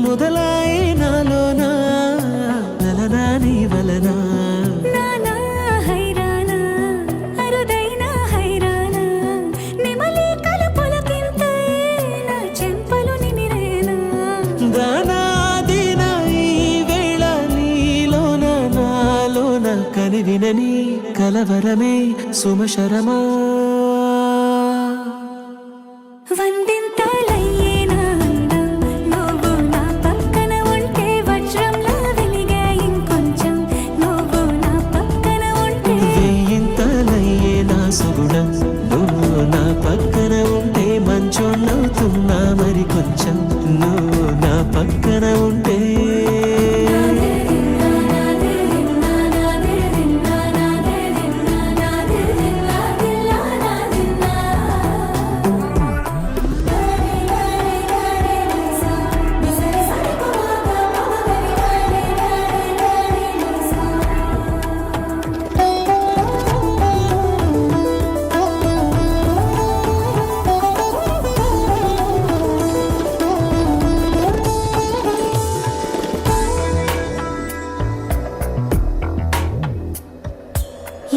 మొదలాయే నాలోనా నలనా నీ వలనా కనివినని కలవరమే సుమశరమా వందింతలయ్యేనా నువ్వు నా పక్కన ఉంటే వజ్రంలా వెలిగే ఇంకొంచెం నువ్వు నా పక్కన ఉంటే వేయింతలయ్యేనా సుగుణం నువ్వు నా పక్కన ఉంటే మంచోన్నవుతున్నా మరి కొంచెం నువ్వు నా పక్కన ఉంటే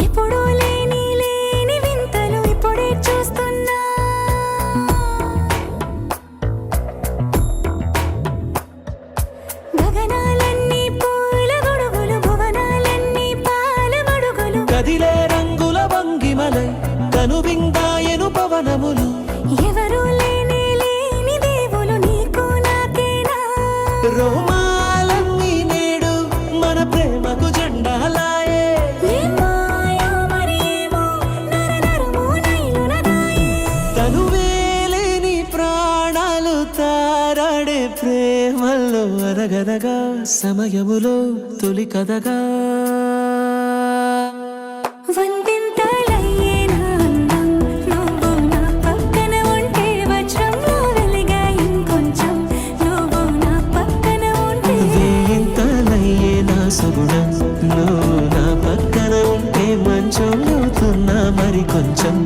ఎప్పుడూ లేని వింతలు ఇప్పుడే చూస్తున్నా గగనాలన్నీ పూల గొడుగులు భువనాలన్నీ పాల మడుగులు కదిలే రంగుల వంగిమలై కనువిందాయను పవనములు ఎవరూ లేని దేవులు నీకు నాకేనా రోమాలన్నీ నేడు మన ప్రేమకు జెండాలాయే తనువేలేని ప్రాణాలు తారాడే ప్రేమల్లో అనగనగా సమయములో తొలి కథగా వందింతలయ్యేనా నువ్వు నా పక్కన ఉంటే వజ్రంలా వెలిగే ఇంకొంచెం నువ్వు నా పక్కన ఉంటే వేయింతలయ్యేనా సుగుణం నువ్వు నా పక్కన ఉంటే మంచోళ్ళవుతున్నా మరి కొంచెం